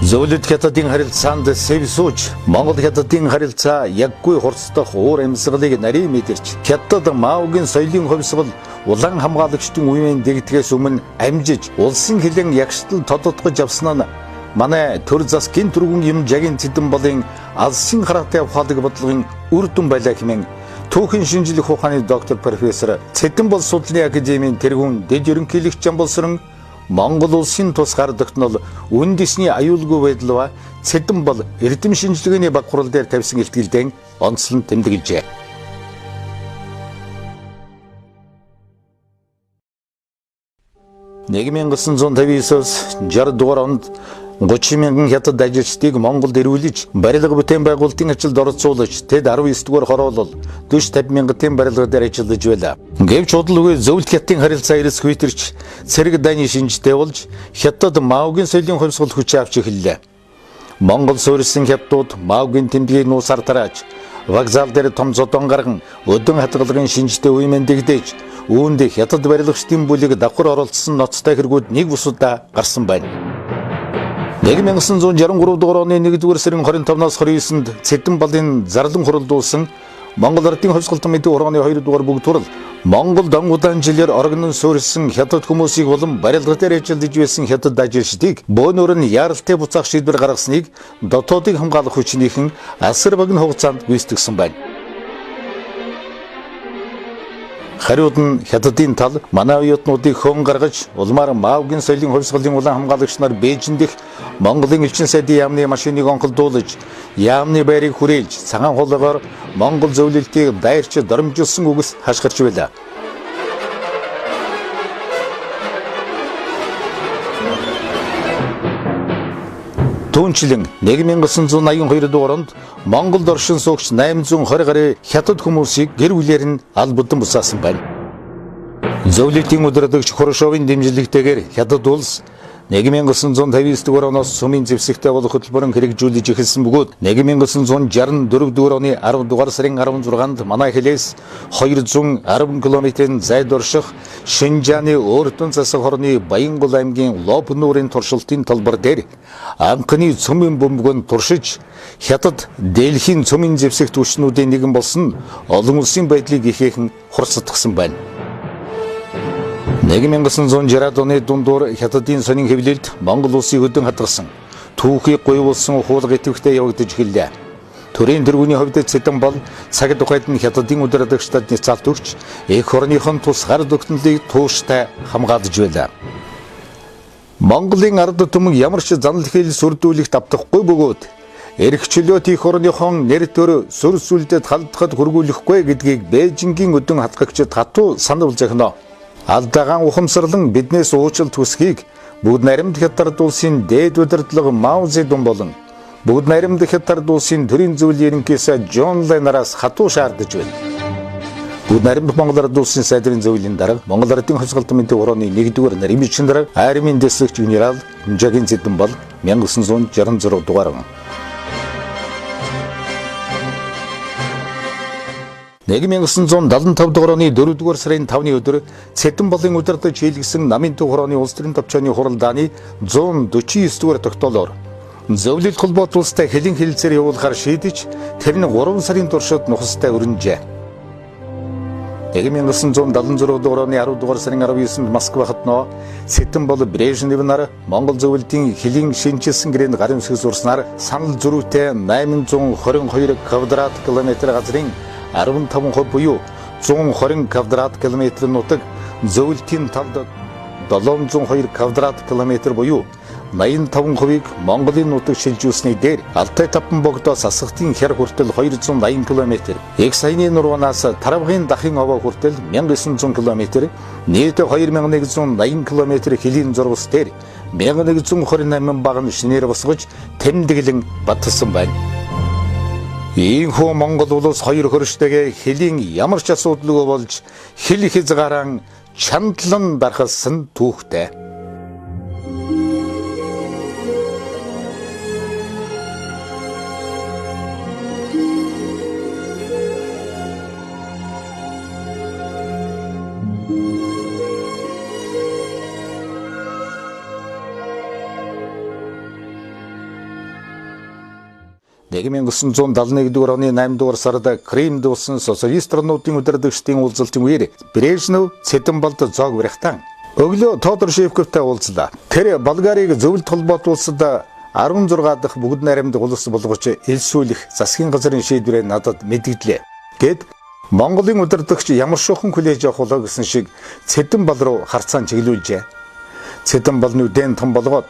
Зөвлөлт хятадын харилцаанд сэв сууж Монгол хятадын харилцаа яггүй хурцдах уур амьсгалыг нарийн мэдэрч Хятад Маогийн соёлын хувьсгал улаан хамгаалагчдын үеийн дэгдгээс өмнө амжиж улсын хилэн ягштал тодотгож авсан нь манай төр засгийн түргэн юм жагийн Цэдэнболын алсын хараатай ухаалаг бодлогын үр дүн байлаа хэмээн түүхийн шинжлэх ухааны доктор профессор Цэдэнбол судлалын академийн тэргүүн дэд ерөнхийлөгч Жамболсорон Монгол улсын тусгаар тогтнол үндэсний аюулгүй байдал ба Цэдэнбол эрдэм шинжилгээний баг хурал дээр тавьсан илтгэлдэн онцлон тэмдэглэжээ. Нэгмийн 1959-с 60 дугаар онд 30 мянган хятад ажилчдыг Монголд ирүүлж барилга бүтээн байгуулалтын ажилд оролцуулж тэд 19 дугаар хороолол 40-50 мянган барилга дээр ажиллаж байлаа. Гэвч удалгүй зөвлөлт хятадын харилцаа эрс хүйтэрч цэрэг дайны шинжтэй болж Хятад Маогийн соёлын хувьсгал хүч авч эхэллээ. Монгол суурьсан хятадууд Маогийн тэмдгийг нуусаар тарааж вокзал дээр том зодон гарган өдөн хатгалгын шинжтэй үеийн дэгдэж үүнд хятад барилгачдын бүлэг давхар оролцсон ноцтой хэрэгүүд нэг бусудаа гарсан байна. 1963 дугаар оны 1-р сарын 25-наас 29-нд Цэдэнболын зарлан хуралдуулсан Монгол Ардын хувьсгалт мэдээ ургааны 2 дугаар бүгд турал Монголд онгудаан жилээр оргон суурьсан хятад хүмүүсийг болон барилга дээр ажиллаж байсан хятад ажилчдыг бөөнөр нь яаралтай буцаах шийдвэр гаргасныг дотоодыг хамгаалах хүчнийхэн асар богино хугацаанд гүйцэтгэсэн байна. Хариуд нь хятадын тал манай оюутнуудыг хөн гаргаж улмаар Маогийн соёлын хувьсгалын улаан хамгаалагч нар Бээжин дэх Монголын элчин сайдын яамны машиныг онголдуулж яамны байрыг хүрээлж цагаан хулгайгаар Монгол зөвлөлтийг дайрч доромжилсан үгс хашгирч байлаа. Түүнчлэн 1982 дугаар онд Монголд оршин суугч 820 гаруй хятад хүмүүсийг гэр бүлээр нь албадан бусаасан байна. Зөвлөлтийн удирдагч Хрушевын дэмжлэгтэйгээр хятад улс 1959 дугаар оноос сумын зэвсэгтэй болох хөтөлбөрөөр хэрэгжүүлж эхэлсэн бөгөөд 1964 дугаар оны 10 дугаар сарын 16-нд манай хэлээс 210 км-ийн зайд орших Шинжааны өөртөн засаг хорны Баянгол аймгийн Лоб нуурын туршилтын талбар дээр анхны цөмийн бөмбөгөнд туршиж хятад Дэлхийн цөмийн зэвсэгт хүчнүүдийн нэгэн болсон олон улсын байдлыг ихээхэн хурцсатгсан байна. 1960 оны дундуур хятадын сонин хэвлэлд Монгол улсыг өдөн хадгалсан түүхийг гуйвуулсан хуулга идэвхтэй явагдаж эхэллээ. Төрийн тэргүүний хувьд Цэдэнбол цаг тухайд нь хятадын удирдагчдад няцаалт өгч эх орныхон тусгаар тогтнолыг тууштай хамгаалж байлаа. Монголын ард түмэн ямар ч занал хэл сүрдүүлэх давтахгүй бөгөөд эрхчлөөт эх орныхон нэр төр сүр сүлдэд халдахад хөргүүлэхгүй гэдгийг Бээжингийн өдөн хатгагчид хатуу сануулж ахна. Алдагаан ухамсарлан биднээс уучлалт хүсхийг бүгд наримд хятад улсын дээд удирдлага Мао Цзэдун болон бүгд наримд хятад улсын төрийн зөвлөлийн ерөнхийлөгч Жон Лайнараас хатуу шаардаж байна. Бүгд наримд Монгол Ард улсын сайдрын зөвлөлийн дарга Монгол Ардын хувьсгалт мэдээ ургааны 1-р наримчин дарга армийн дэслэгч генерал Жагин Цэдэнбол 1966 дугаар 1975 дугаар оны 4-р сарын 5-ны өдөр Цэдэнболын удирдаж хийлгэсэн намын төв хорооны улс төрийн төвчөөний хуралдааны 149 дугаар тогтоолоор зөвлөлт холбоот улстай хэлэн хэлэлцээр явуулахар шийдэж тэр нь 3 сарын туршид нухастай өрнөжээ. 1976 дугаар оны 10 дугаар сарын 19-нд Москва хотноо Цэдэнбол Брежнев нар Монгол зөвлөлтийн хэлийн шинжилсэн гэрээнд гарын үсэг зурснаар санал зөрүүтэй 822 квадрат километр газрын 15% буюу 120 квадрат километр нутаг зөвлөлтийн талд 702 квадрат километр буюу 85%-ийг Монголын нутаг шилжүүлсний дээр Алтай таван богдоос Асгатын хэр хүртэл 280 км, Эг саяны нурванаас Таравгын дахин овоо хүртэл 1900 км, нийт 2180 км хөлийн зурвас дээр 1128 баг нь шинээр босгож тэмдэглэн батсан байна. Ийхүү Монгол улс хоёр хөрштэйгээ хөлийн ямар ч асуудалгүй болж хэл хязгаараа чандлан дархалсан түүхтэй. Нэгэн 1971 оны 8 дугаар сард Кремд улсын социалист орнуудын удирдагчдын уулзалтын үеэр Брежнев Цэтэнбалд зоог барихтан өглөө Тодор Живковтой уулзлаа. Тэр Болгарийг зөвлөлт холбоотуулсад 16 дахь бүгд найрамдах улс болгож элсүүлэх засгийн газрын шийдвэрээ надад мэдгэлээ. Гэд Монголын удирдагч ямар шохон хүлээж авах болоо гэсэн шиг Цэтэнбал руу харцаан чиглүүлжээ. Цэтэнбалны үдэн том болгоод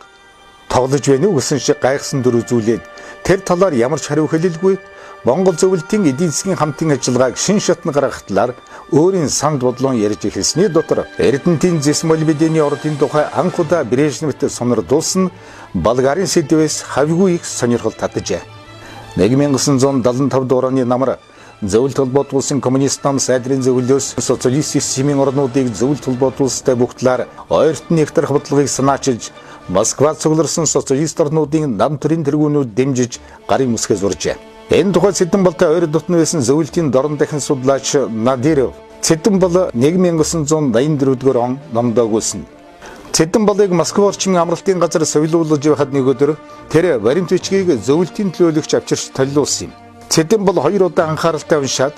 тоглож байна уу гэсэн шиг гайхсан дүр үзүүлээд тэр талаар ямар ч хариу хэлэлгүй Монгол зөвлөлтийн эдийн засгийн хамтын ажиллагааг шин шатны гаргахтлаар өөрийн санд бодлон ярьж эхэлсний дотор Эрдэнэтийн Зэсмолбедений ордын тухай анх удаа Брежневт сонирдуулсан Болгарын сэдвээс хавьгүй их сонирхол татжээ. 1975 дугаар оны намар зөвлөлт холбоотуулсан коммунист нам сайдрын зөвлөлөөс социалист системийн орнуудыг зөвлөлт холбоотуулстай бүх талаар ойртон нэгтрэх бодлогыг санаачилж Москва цугларсан социалист орнуудын нам төрийн тэргүүнүүд дэмжиж гарын үсгээ зуржээ. Энэ тухай Цэтэнбалтай ойр дотно байсан зөвлөлтийн дорн дахин судлаач Надиров Цэтэнбал 1984 он номдоо өгүүлсэн. Цэтэнбалыг Москва орчмын амралтын газар совилуулж байхад нэг өдөр тэр баримт бичгийг зөвлөлтийн төлөөлөгч авчирч толиулсан юм. Цэтэнбал 2 удаа анхааралтай уншаад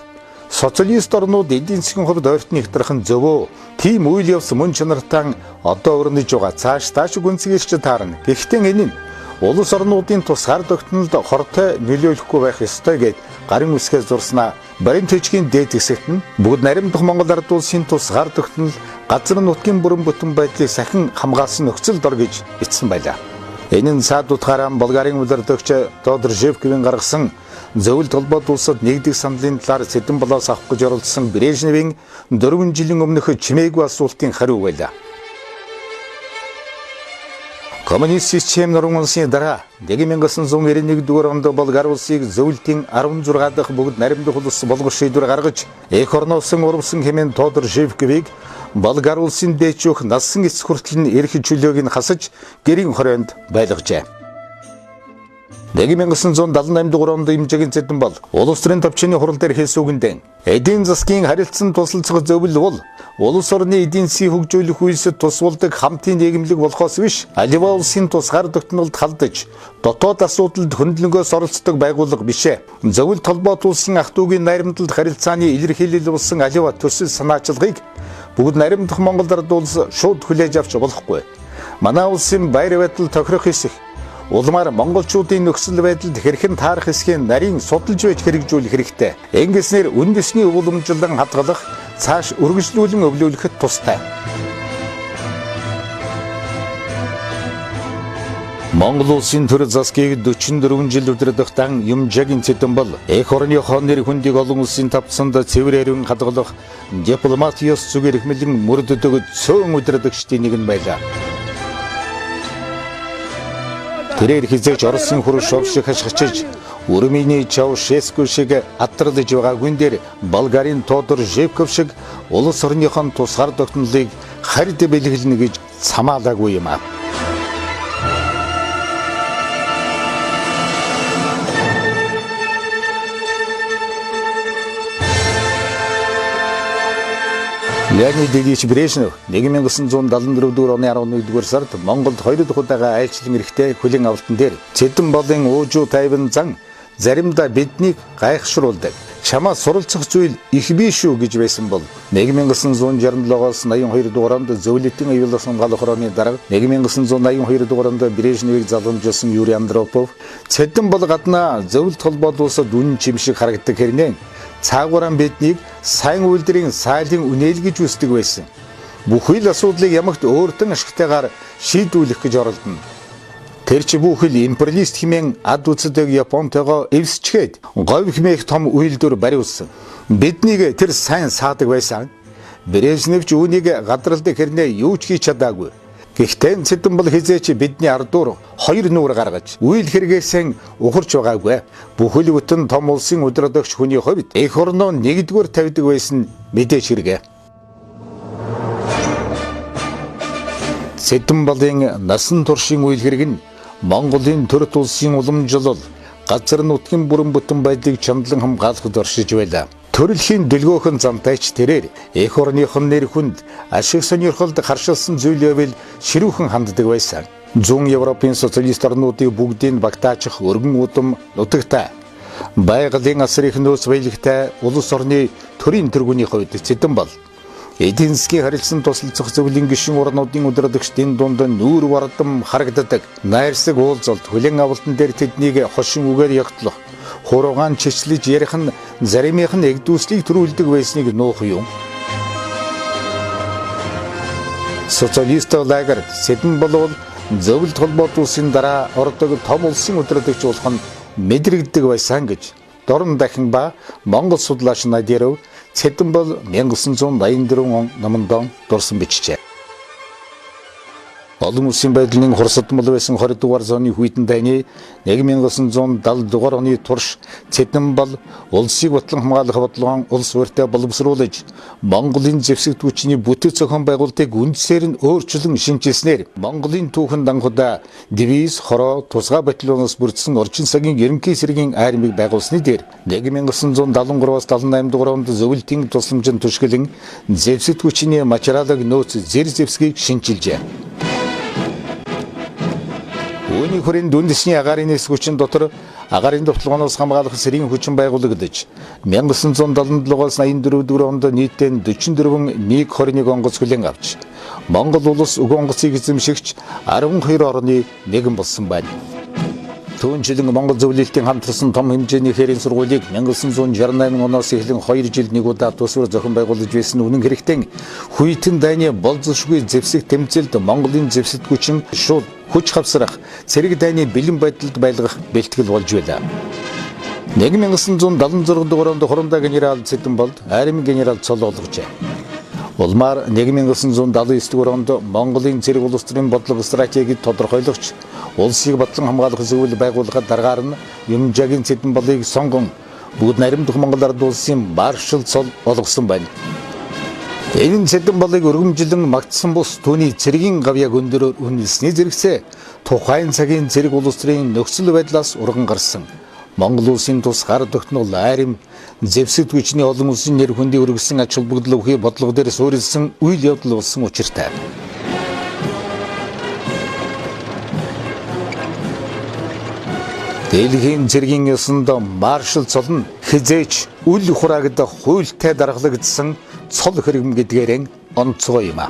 социалист орнууд эдийн засгийн хувьд ойртны ихтрах нь зөвөө. Тийм үйл явц мөн чанартай одоо өрнөж байгаа. Цааш гүнзгийрч таарна. Гэхдээ энэ нь улс орнуудын тусгаар тогтнолд хортой нөлөөлөхгүй байх ёстой гэд гарын үсгээ зурснаа. Баримт бичгийн дээд хэсэгт нь бүгд наримдах Монгол ард улсын тусгаар тогтнол газар нутгийн бүрэн бүтэн байдлыг сахин хамгаалсан нөхцөл дор гэж бичсэн байлаа. Энэ нь цаад утгаараа Болгарын удирдагч Тодор Живковын гаргасан зөвлөлт холбоот улсад нэгдэх сандлын талаар Цэтэнбалаас авах гэж оролдсон Брежневийн 4 жилийн өмнөх чимээгүй асуултын хариу байлаа. Коммунист систем нурууны улсын дараа 1991 дугаар онд Болгар улсыг зөвлөлтийн 16 дахь бүгд наримдах улс болгох шийдвэр гаргаж эх орноос урвсан хэмээн Тодор Живковыг Болгар улсын дээчүүх насан эцэг хүртэл нь эрх чөлөөг нь хасаж гэрийн хорионд байлгажээ. 1978 дугаар онд имжэгийн Цэтэнбал улс төрийн төвчний хурал дээр хэлсэн үгэндээ эдийн засгийн харилцан тусалцах зөвлөл бол улс орны эдийн засгийг хөгжүүлэх үйлсэд тусвалдаг хамтын нийгэмлэг болохоос биш аливаа улсын тусгаар тогтнолд халдаж дотоод асуудалд хөндлөнгөөс оролцдог байгууллага бишээ. Зөвлөлт холбоотуулсан ах トゥ угийн найрамдалд харилцааны илэрхийлэл болсон аливаа төсөл санаачлагыг бүгд наримдах Монгол ард улс шууд хүлээж авч болохгүй. Манай улсын баяр байдал тохирох хэсэг улмаар монголчуудын нөхцөл байдалд хэрхэн таарах хэсгийн нарийн судалж байж хэрэгжүүлэх хэрэгтэй. Ингэснээр үндэсний уламжлан хадгалах, цааш үргэлжлүүлэн өвлүүлэхэд тустай. Монгол улсын төр засгийг 44 жил удирдахдаа Юмжагийн Цэтэнбал эх орныхоо нэр хүндийг олон улсын тавцанд цэврээрэн хадгалах дипломатиос зүгээр хэмлэн мөрдөдөг цөөн удирдагчдын нэг нь байлаа. Тэрээр хизээж Оросын хөрөш шовшиг хашгичиж Урминий Чаушеску шиг атралж байгаа гүн дээр Болгарын Тодор Живков шиг улс орныхон тусгаар тогтнолыг хард бэлгэлнэ гэж цамаалаагүй юм аа. Леонид Ильич Брежнев 1974 дугаар оны 11 дугаар сард Монголд 2 дахь удаага айлчлан ирэхдээ хүлээн авалтан дээр Цэтэнбалын уужуу тайван зан заримдаа биднийг гайхшруулдаг. Чамаа суралцах зүйл их бий шүү гэж байсан бол 1967-оос 82 дугаар онд зөвлөлтийн аюулсан гал хорооны дараа 1982 дугаар онд Брежневийг залгамжуулсан Юрий Андропов Цэтэнбал гаднаа зөвлөлт холбоот улсад үн чимшиг харагддаг хэрнээ цаагаараа биднийг сайн үйлдвэрийн сайлын үнээл гэж үздэг байсан. Бүхий л асуудлыг ямагт өөртөө ашигтайгаар шийдвүүлэх гэж оролдоно. Тэр чи бүхэл империалист хэмээн ад үздэг Японтойгоо эвсчгээд говь хэмээх том үйлдвэр бариулсан. Биднийг тэр сайн саадаг байсан. Брежнев ч үүнийг гадралдаг хэрнээ юу ч хийж чадаагүй. Гэхдээ Цэдэн бол хизээч бидний ардуур хоёр нүүр гаргаж үйл хэрэгээсээ ухарч байгаагүй. Бүхэл бүтэн том улсын удирдагч хүний хувьд эх орноо нэгдүгээр тавьдаг байсан мэдээж хэрэгэ. Цэдэн болын насан туршийн үйл хэрэг нь Монголын төрөлт улсын уламжлал газар нутгийн бүрэн бүтэн байдлыг чандлан хамгаалахад оршиж байлаа. Төрөлхийн дэлгөөхөн замтайч тэрээр эх орныхон нэр хүнд ашиг сонирхолд харшилсан зүйл явбал ширүүхэн ханддаг байсан. Зүүн Европын социалист орнуудыг бүгдийг багтаачих өргөн удам нутагтай байгалийн асар их нөөц баялагтай улс орны төрийн тэргүүний хувьд Цэдэн бол эдийн засгийн харилцан тусалцах зөвлөлийн гишүүн орнуудын удирдагчдын дунд нүүр бардам харагддаг. Найрсаг уулзалт хүлээн авалтан дээр тэднийг хошин үгээр ягтлах, хуруугаан чичлэж ярих нь заримынх нь эгдүүслийг төрүүлдэг байсныг нуух юм. Социалист лагерь Цэдэн болвол зөвлөлт холбоот улсын дараа ордог том улсын удирдагч болох нь мэдрэгддэг байсан гэж Дорн дахин ба Монгол судлаач Надиров Цэдэн бол 1984 он номондоо дурсан бичжээ. Олон улсын байдлын хурсадмал байсан 20 дугаар зууны хүйтэн дайны 1970 дугаар оны турш Цэдэн бол улсыг батлан хамгаалах бодлогон улс хууртай боловсруулж Монголын зэвсэгт хүчний бүтэц зохион байгуулалтыг үндсээр нь өөрчлөн шинжилснээр Монголын түүхэн данхуда девиз хороо тусгай батальоноос бүрдсэн орчин цагийн ерөнхий сэргийн армийг байгуулсны дээр 1973-аас 78 дугаар онд зөвлөлтийн тусламжийн түшгэлэн зэвсэгт хүчний материалыг нөөц зэр зэвсгийг шинжилжээ. Үүний хүрээнд үндэсний агаарын нэгс хүчин дотор агаарын довтлогоноос хамгаалах сэргийн хүчин байгуулагдаж 1977-аас 84 онд нийтдээ 44 МиГ-21 онгоц хүлээн авч Монгол улс уг онгоцыг эзэмшигч 12 орны нэгэн болсон байна. Түүнчлэн Монгол зөвлөлтийн хамтарсан том хэмжээний хэрийн сургуулийг 1968 оноос эхлэн 2 жил нэг удаа тусвар зохион байгуулж байсан үнэн хэрэгтэн хүйтэн дайны болзошгүй зэвсэг тэмцэлд Монголын зэвсэгт хүчин шууд хүч хавсрах цэрэг дайны бэлэн байдалд байлгах бэлтгэл болж байлаа. 1976 дугаар онд Хурамда генерал Цэдэн болд армийн генерал цол олгожээ. Улмаар 1979 дугаар онд Монголын цэрэг улс төрийн бодлого стратегийг тодорхойлогч улсыг батлан хамгаалах зөвлөл байгуулахад дараагаар нь Юмжаагийн Цэдэн болыг сонгон бүгд наримдах Монгол ард улсын маршал цол олгосон байна. Энэ Цэдэн болыг өргөмжлөн магтсан бус түүний цэргийн гавьяг өндөрөөр үнэлсний зэрэгцээ тухайн цагийн цэрэг улс төрийн нөхцөл байдлаас урган гарсан. Монгол улсын тус гар тогтнол арим зэвсэгт хүчний олон улсын нэр хүндийг өргөсөн ач холбогдол өхий бодлого дээр суурилсан үйл явдал болсон учиртай. Дэлхийн цэргийн ёсонд маршал цол нь хизээч үл хураагдах хуультай даргалагдсан цол хэрэгм гэдгээрэн онцгой юм а.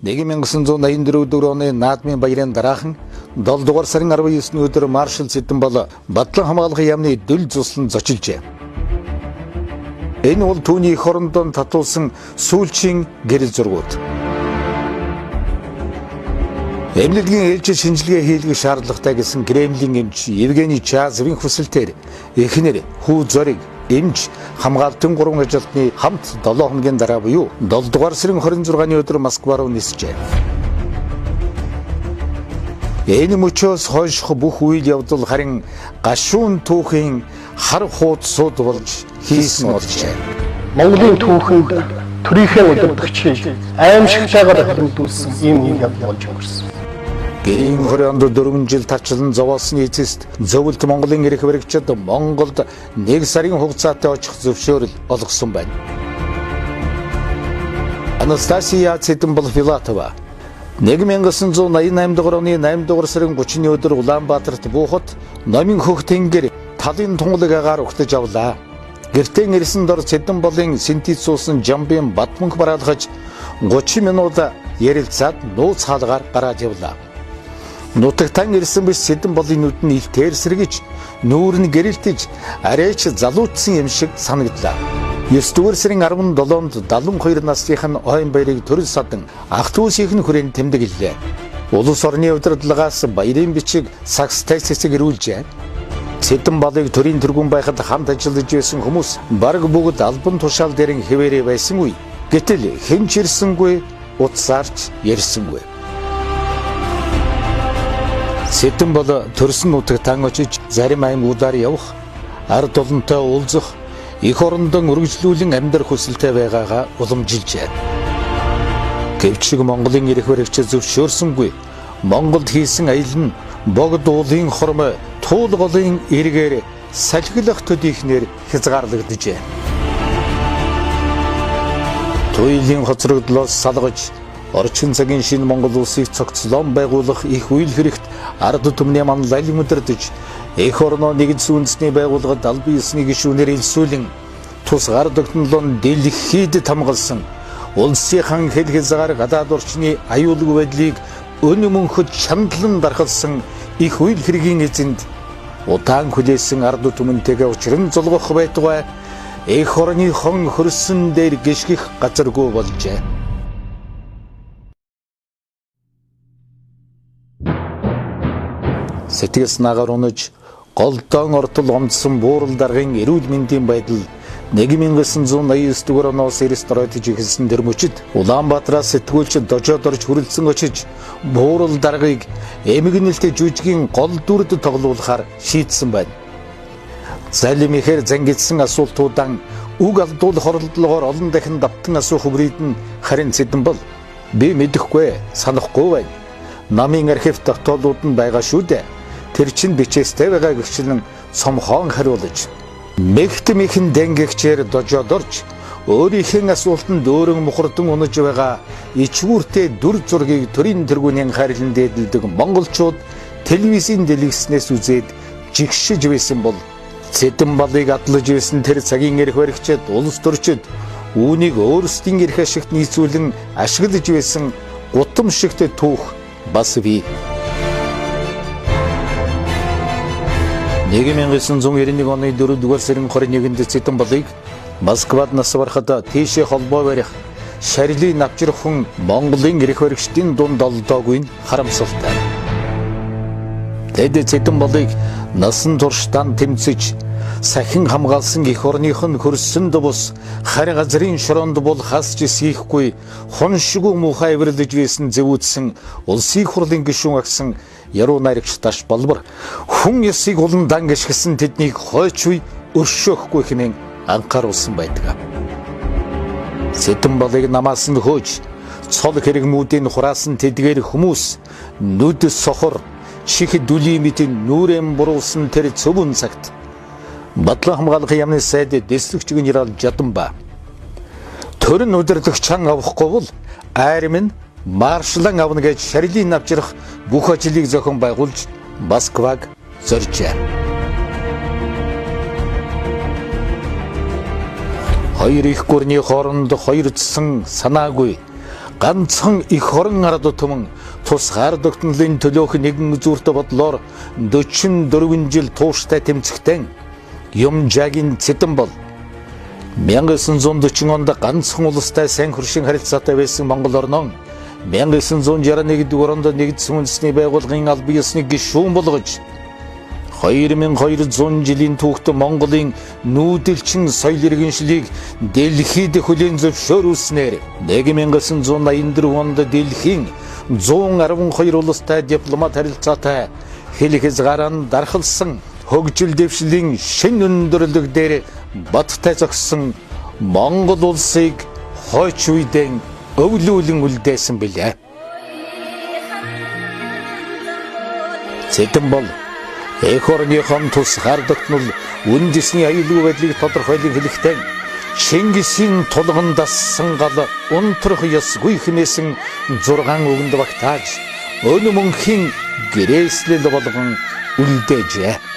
Нэгэн 1984 оны наадмын баярын дараахан 7 дугаар сарын 19-ний өдөр маршал Цэдэн бол батлан хамгаалахын яамны дөл зуслан зочилжээ. Энэ бол түүний эх орондоо татуулсан сүүлчийн гэрэл зургууд. Эмнэлгийн ээлжид шинжилгээ хийлгэх шаардлагатай гэсэн Кремлийн эмч Евгений Чазовын хүсэлтээр эхнэр хүү зориг эмч хамгаалтын 3 ажилтны хамт 7 хоногийн дараа буюу 7 дугаар сарын 26-ны өдөр Москва руу нисжээ. Энэ мөчөөс хойших бүх үйл явдал харин гашуун түүхийн хар хуудсууд болж хийсэн болжээ. Монголын түүхэнд төрийнхээ удирдагчийг аимшигтайгаар хөрөнгөлүүлсэн ийм үйл явдал болж өнгөрсөн. Гэрийн хорионд 4 жил тарчлан зовоосны эцэст зөвлөлт Монголын эрх баригчид Монголд 1 сарын хугацаатай очих зөвшөөрөл олгосон байна. Анастасия Цэдэн бол Филатова 1988 оны 8 сарын 30-ны өдөр Улаанбаатарт буухад номын хөх тэнгэр талын тунгалаг агаар угтаж авлаа. Гэртээ ирсэн дор Цэдэнболын синтез суусан жамбын Батмөнх бараалгаж 30 минут ярилцаад нууц хаалгаар гараад явлаа. Нутагтан ирсэн биш Цэдэнболын нүд нь илтээр сэргэж, нүүр нь гэрэлтэж, арайч залуучсан юм шиг санагдлаа. 9-р сарын 17-нд 72 насныхан ойн баярыг төрөл садан ах дүүсийнх нь хүрээнд тэмдэглэлээ. Улс орны удирдлагаас баярын бичиг сакстай цэцэг ирүүлжээ. Цэдэнболыг төрийн тэргүүн байхад хамт ажиллаж байсан хүмүүс бараг бүгд албан тушаал дээрэн хэвээрээ байсангүй. Гэтэл хэн ч ирсэнгүй, утсаарч ярьсангүй. Цэдэнбол төрсөн нутагтан очиж зарим аймагуудаар явах, ард олонтой уулзах, их орондон үргэлжлүүлэн амьдрах хүсэлтэй байгаагаа уламжилжээ. Гэвч Монголын эрх баригч зөвшөөрсөнгүй. Монголд хийсэн аялал нь богд уулын хормой туул голын эргээр салхилах төдийхнэр хязгаарлагджээ. Туйлын хоцрогдлоос салгаж орчин цагийн шинэ Монгол улсыг цогцлон байгуулах их үйл хэрэгт ард түмний манлайлан өдөрдөж эх орноо нэгдсэн үндэсний байгууллагад албан ёсны гишүүнээр илсүүлэн тусгаар тогтнолон дэлхийд тамгалсан улсынхан хэл хязгаар гадаад орчны аюулгүй байдлыг өн мөнхөд шаналлан дархалсан их үйл хэргийн эзэнд удаан хүлээсэн ард түмэнтэйгээ учран зулгах байтугай эх орны хон хөрсөн дээр гიშгэх газаргүй болжээ. Сэтгэл санаагаар унаж голдон ортол омдсон буурал даргын эрүүл мэндийн байдал 1989 оноос стратеги хэлсэн тэр мөчид Улаанбаатараас сэтгүүлч дожоод орж хүрэлцэн очиж буурал даргыг эмгэнэлтэй жүжигийн гол дүрд тоглуулахаар шийдсэн байна. Залим ихээр зангидсан асуултуудаа үг алдуулах оролдлогоор олон дахин давтан асуух хүрээд нь харин Цэдэнбол би мэдэхгүй санахгүй байна. Намын архив тогтоолууд нь байгаа шүү дээ. Тэр чин бичээстэй байгаа гэгчлэн цомхон хариулж мэгтмийнхэн дэнгэгчээр дожоод орж өөрийнхөө асуултанд өөрөн мухардан унаж байгаа ичгүүртэй дүр зургийг төрийн тэргүүний хайрлан дээдэлдэг монголчууд телевизийн дэлгэснээс үзээд жигшиж байсан бол Цэдэнболыг адлаж байсан тэр цагийн эрх баригчид улс төрчид үүнийг өөрсдийн эрх ашигт нийцүүлэн ашиглаж байсан гутамшигт түүх бас бий. 1991 оны 4-р сарын 21-нд Цэдэнболыг Москвад нас барахад тийшээ холбоо барих, шарилыг навчрах хүн Монголын эрх баригчдын дунд олдоогүй нь харамсалтай. Тэд Цэдэнболыг насан туршдаа тэмцэж сахин хамгаалсан эх орных нь хөрсөнд бус харь газрын шороонд бол хасч сийхгүй хоншгүй муухай эвэрлэж байсан зэвүүдсэн улсын хурлын гишүүн агсан яруу найрагч Даш Балбар хүн ёсыг уландан гიშгсэн тэднийг хойч үе өршөөхгүй хэмээн анхааруулсан байдаг. Цэдэнболыг намаас нь хөөж цол хэрэгмүүдийн хураасан тэдгээр хүмүүс нүд сохор чих дүлийн мэдэн нүрэн буруулсан тэр цөвөн цагт Батлан хамгаалахын яамны сайд дэслэгч генерал Жаданба төрн удирдах чан авахгүй бол айрмын маршлан авна гэж шарилын навчрах бүх ажлыг зохион байгуулж Москваг зоржээ. Хоёр их гүрний хооронд хоёрдсан санаагүй ганцхан их орон ард түмэн тусгаар тогтнолын төлөөх нэгэн зүрт бодлоор 44 жил тууштай тэмцэхтэн Юмжаагийн Цэдэнбол 1940 онд ганцхан улстай сайн хөршин харилцаатай байсан Монгол орноо 1961 онд нэгдсэн үндэсний байгууллагын албан ёсны гишүүн болгож 2200 жилийн түүхт Монголын нүүдэлчин соёл иргэншлийг дэлхийд хүлээн зөвшөөрүүлснээр 1984 онд дэлхийн 112 улстай дипломат харилцаатай хэл хязгаараа дархалсан хөгжил дэвшлийн шин өндөрлөг дээр баттай зогссон Монгол улсыг хойч үедэн өвлүүлэн үлдээсэн билээ. Цэдэнбол эх орныхон тусгаар тогтнол үндэсний аюулгүй байдлыг тодорхойлон хэлэхдээ Чингисийн тулганда сангал унтрах ёсгүй хэмээсэн 6 өгөнд багтааж өн мөнхийн гэрээслэл болгон үлдээжээ.